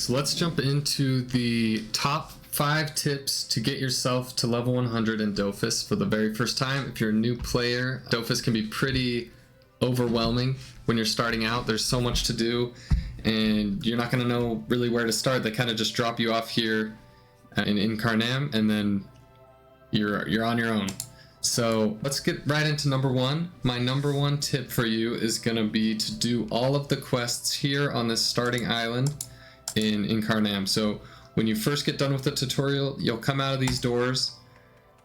so let's jump into the top 5 tips to get yourself to level 100 in Dofus for the very first time. If you're a new player, Dofus can be pretty overwhelming when you're starting out. There's so much to do and you're not going to know really where to start. They kind of just drop you off here in Incarnam and then you're on your own. So let's get right into number 1. My number 1 tip for you is going to be to do all of the quests here on this starting island in Incarnam. So when you first get done with the tutorial, you'll come out of these doors.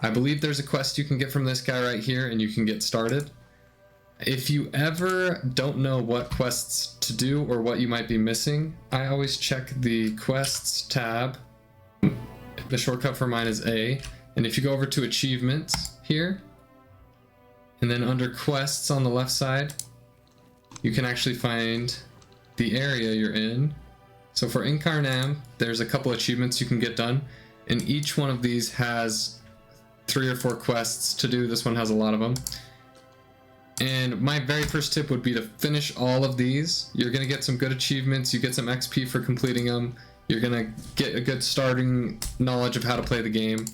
I believe there's a quest you can get from this guy right here and you can get started. If you ever don't know what quests to do or what you might be missing, I always check the quests tab. The shortcut for mine is A. And if you go over to achievements here, and then under quests on the left side, you can actually find the area you're in. So for Incarnam, there's a couple achievements you can get done, and each one of these has 3 or 4 quests to do. This one has a lot of them. And my very first tip would be to finish all of these. You're going to get some good achievements, you get some XP for completing them, you're going to get a good starting knowledge of how to play the game.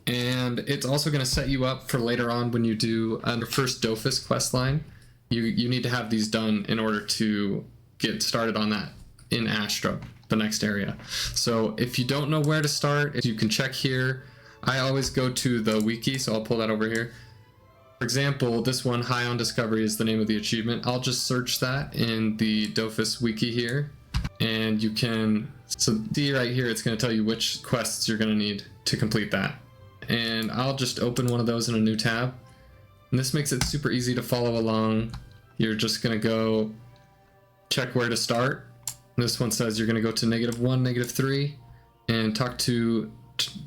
And it's also going to set you up for later on when you do the first Dofus quest line. You need to have these done in order to get started on that in Astra, the next area. So if you don't know where to start, you can check here. I always go to the wiki, so I'll pull that over here. For example, this one, High on Discovery, is the name of the achievement. I'll just search that in the Dofus wiki here, and you can see right here, it's going to tell you which quests you're going to need to complete that. And I'll just open one of those in a new tab. And this makes it super easy to follow along. You're just going to go check where to start. This one says you're going to go to -1, -3, and talk to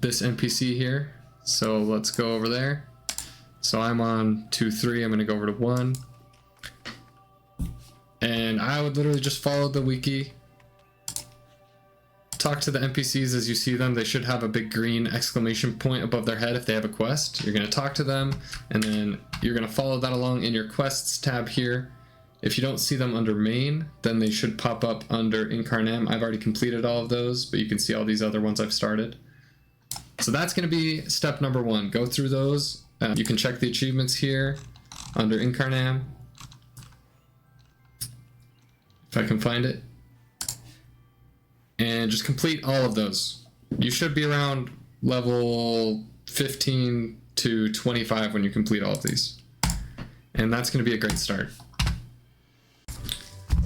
this NPC here. So let's go over there. So I'm on 2, 3. I'm going to go over to 1. And I would literally just follow the wiki. Talk to the NPCs as you see them. They should have a big green exclamation point above their head if they have a quest. You're going to talk to them, and then you're going to follow that along in your quests tab here. If you don't see them under main, then they should pop up under Incarnam. I've already completed all of those, but you can see all these other ones I've started. So that's going to be step number 1. Go through those. You can check the achievements here under Incarnam, if I can find it. And just complete all of those. You should be around level 15 to 25 when you complete all of these. And that's going to be a great start.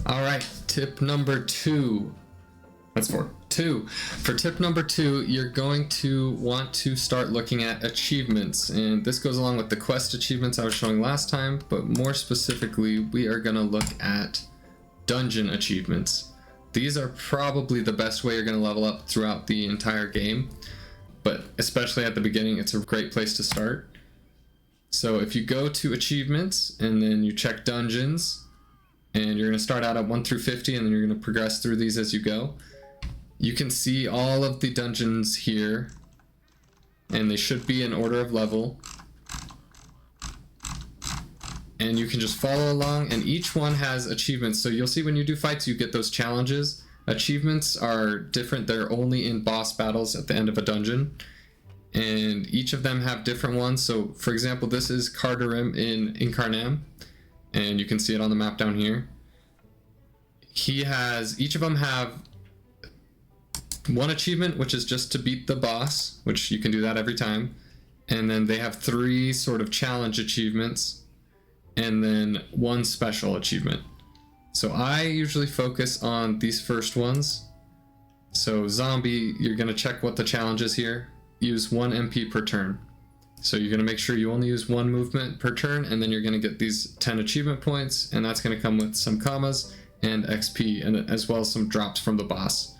Alright, tip number 2. That's for 2. For tip number 2, you're going to want to start looking at achievements. And this goes along with the quest achievements I was showing last time, but more specifically, we are going to look at dungeon achievements. These are probably the best way you're going to level up throughout the entire game, but especially at the beginning, it's a great place to start. So if you go to achievements and then you check dungeons, and you're going to start out at 1 through 50, and then you're going to progress through these as you go. You can see all of the dungeons here, and they should be in order of level. And you can just follow along, and each one has achievements. So you'll see when you do fights, you get those challenges. Achievements are different. They're only in boss battles at the end of a dungeon. And each of them have different ones. So for example, this is Cardarim in Incarnam, and you can see it on the map down here. Each of them have one achievement, which is just to beat the boss, which you can do that every time. And then they have 3 sort of challenge achievements, and then 1 special achievement. So I usually focus on these first ones. So zombie, you're going to check what the challenge is here. Use 1 MP per turn. So you're going to make sure you only use 1 movement per turn, and then you're going to get these 10 achievement points, and that's going to come with some commas and XP, and as well as some drops from the boss.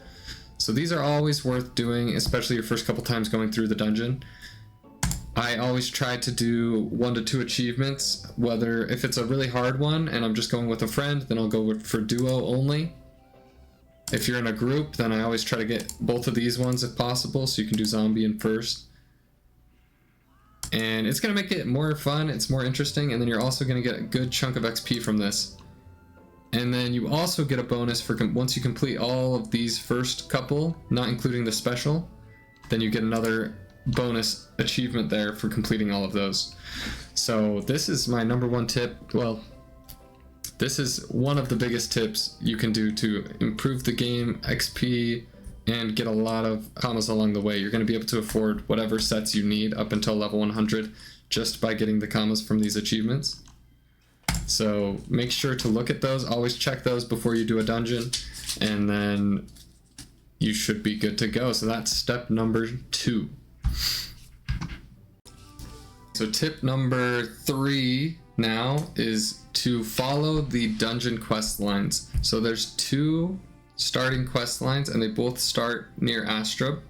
So these are always worth doing, especially your first couple times going through the dungeon. I always try to do 1 to 2 achievements, whether if it's a really hard one and I'm just going with a friend, then I'll go for duo only. If you're in a group, then I always try to get both of these ones if possible, so you can do zombie in first. And it's going to make it more fun, it's more interesting, and then you're also going to get a good chunk of XP from this. And then you also get a bonus for once you complete all of these first couple, not including the special, then you get another bonus achievement there for completing all of those. So this is my number one tip. Well, this is one of the biggest tips you can do to improve the game XP and get a lot of commas along the way. You're going to be able to afford whatever sets you need up until level 100 just by getting the commas from these achievements. So make sure to look at those, always check those before you do a dungeon, and then you should be good to go. So that's step number 2. So tip number 3 now is to follow the dungeon quest lines. So there's 2 starting quest lines and they both start near Astrub.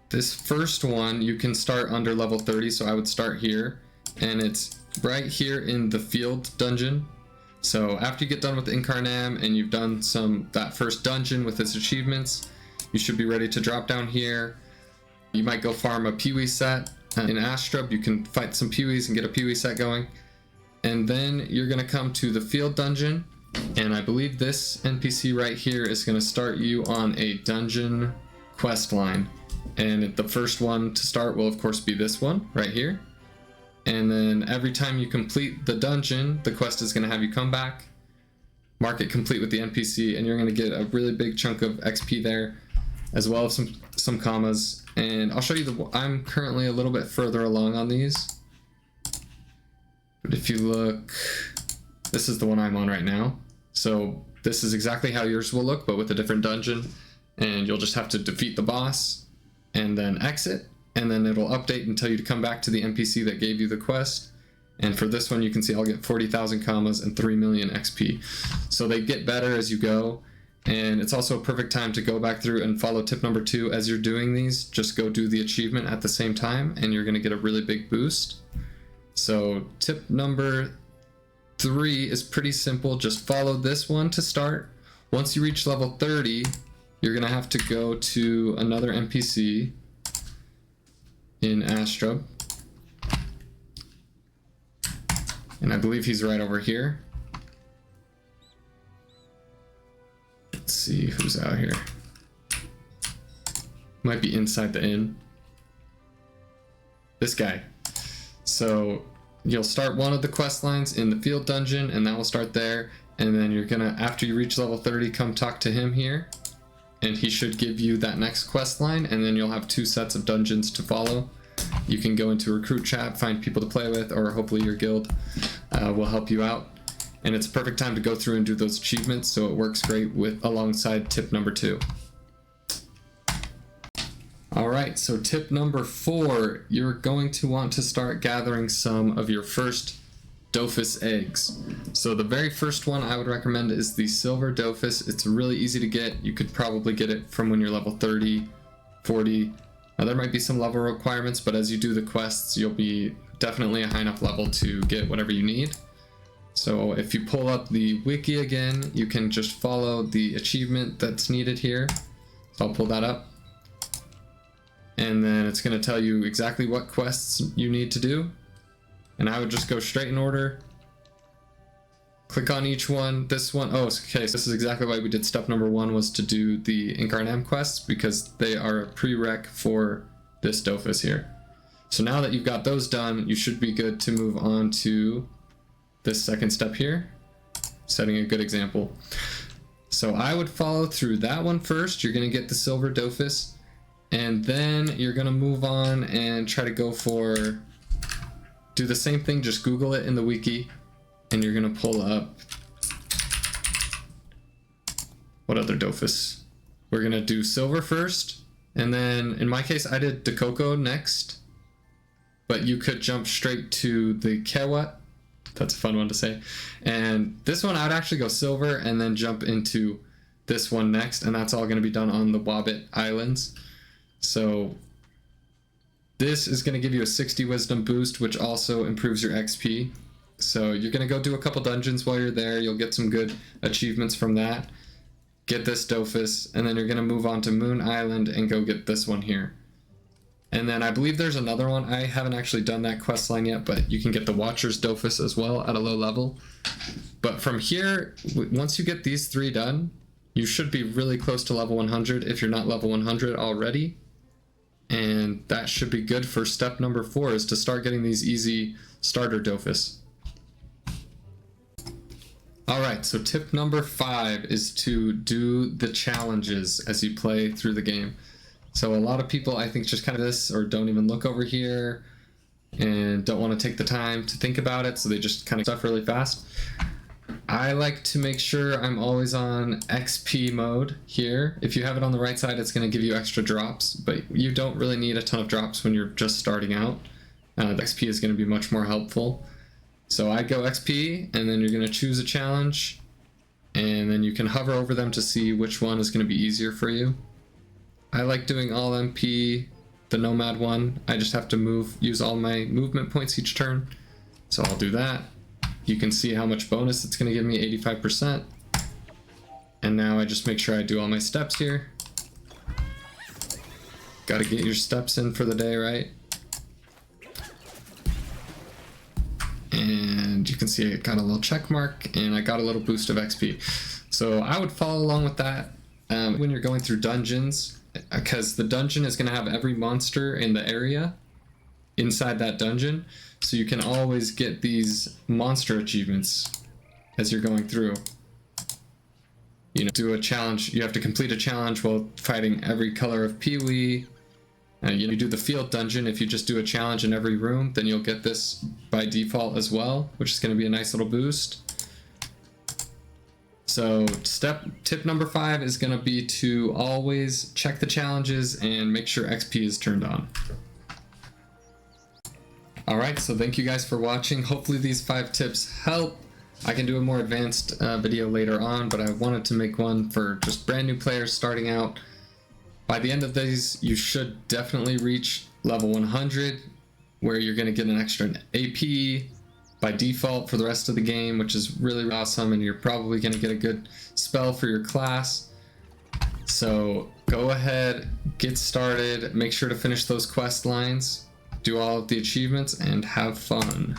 This first one you can start under level 30, so I would start here, and it's right here in the field dungeon. So after you get done with Incarnam and you've done that first dungeon with its achievements, you should be ready to drop down here. You might go farm a Peewee set in Astrub. You can fight some Peewees and get a Peewee set going. And then you're going to come to the field dungeon, and I believe this NPC right here is going to start you on a dungeon quest line. And the first one to start will of course be this one right here. And then every time you complete the dungeon, the quest is going to have you come back, mark it complete with the NPC, and you're going to get a really big chunk of XP there, as well as some commas. And I'll show you I'm currently a little bit further along on these. But if you look, this is the one I'm on right now. So this is exactly how yours will look, but with a different dungeon. And you'll just have to defeat the boss and then exit. And then it'll update and tell you to come back to the NPC that gave you the quest. And for this one, you can see I'll get 40,000 commas and 3 million XP. So they get better as you go. And it's also a perfect time to go back through and follow tip number 2 as you're doing these. Just go do the achievement at the same time and you're going to get a really big boost. So tip number 3 is pretty simple. Just follow this one to start. Once you reach level 30, you're going to have to go to another NPC in Astrub. And I believe he's right over here. Let's see who's out here. Might be inside the inn. This guy. So you'll start one of the quest lines in the field dungeon, and that will start there. And then you're gonna, after you reach level 30, come talk to him here. And he should give you that next quest line, and then you'll have 2 sets of dungeons to follow. You can go into recruit chat, find people to play with, or hopefully your guild will help you out. And it's a perfect time to go through and do those achievements, so it works great alongside tip number 2. Alright, so tip number 4, you're going to want to start gathering some of your first Dofus eggs. So the very first one I would recommend is the silver Dofus. It's really easy to get. You could probably get it from when you're level 30, 40. Now there might be some level requirements, but as you do the quests, you'll be definitely a high enough level to get whatever you need. So if you pull up the wiki again, you can just follow the achievement that's needed here. So I'll pull that up. And then it's going to tell you exactly what quests you need to do. And I would just go straight in order. Click on each one. This one, oh, okay, so this is exactly why we did step number 1, was to do the Incarnam quests, because they are a prereq for this Dofus here. So now that you've got those done, you should be good to move on to this second step here, setting a good example. So I would follow through that one first. You're going to get the silver Dofus, and then you're going to move on and try to go for, do the same thing, just Google it in the wiki, and you're going to pull up, what other Dofus? We're going to do silver first, and then in my case I did Dakoko next, but you could jump straight to the Kewat. That's a fun one to say. And this one I'd actually go silver and then jump into this one next, and that's all going to be done on the Wabbit Islands. So this is going to give you a 60 wisdom boost, which also improves your XP. So you're going to go do a couple dungeons while you're there. You'll get some good achievements from that. Get this Dofus, and then you're going to move on to Moon Island and go get this one here. And then I believe there's another one. I haven't actually done that quest line yet, but you can get the Watcher's Dofus as well at a low level. But from here, once you get these 3 done, you should be really close to level 100 if you're not level 100 already. And that should be good for step number 4, is to start getting these easy starter Dofus. Alright, so tip number 5 is to do the challenges as you play through the game. So a lot of people, I think, just kind of this, or don't even look over here, and don't want to take the time to think about it, so they just kind of stuff really fast. I like to make sure I'm always on XP mode here. If you have it on the right side, it's going to give you extra drops, but you don't really need a ton of drops when you're just starting out. The XP is going to be much more helpful. So I go XP, and then you're going to choose a challenge, and then you can hover over them to see which one is going to be easier for you. I like doing all MP, the Nomad one. I just have to use all my movement points each turn, so I'll do that. You can see how much bonus it's going to give me, 85%. And now I just make sure I do all my steps here. Got to get your steps in for the day, right? And you can see I got a little check mark, and I got a little boost of XP. So I would follow along with that when you're going through dungeons, because the dungeon is going to have every monster in the area inside that dungeon. So you can always get these monster achievements as you're going through. You know, do a challenge. You have to complete a challenge while fighting every color of Pee-wee. You do the field dungeon. If you just do a challenge in every room, then you'll get this by default as well, which is going to be a nice little boost. So tip number 5 is going to be to always check the challenges and make sure XP is turned on. Alright, so thank you guys for watching. Hopefully these 5 tips help. I can do a more advanced video later on, but I wanted to make one for just brand new players starting out. By the end of these, you should definitely reach level 100, where you're going to get an extra AP by default for the rest of the game, which is really awesome, and you're probably going to get a good spell for your class. So go ahead, get started, make sure to finish those quest lines, do all of the achievements, and have fun.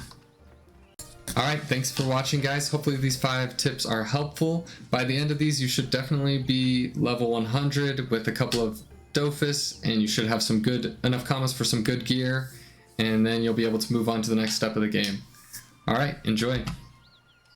Alright, thanks for watching, guys. Hopefully these 5 tips are helpful. By the end of these, you should definitely be level 100 with a couple of Dofus, and you should have some enough combos for some good gear, and then you'll be able to move on to the next step of the game. Alright, enjoy.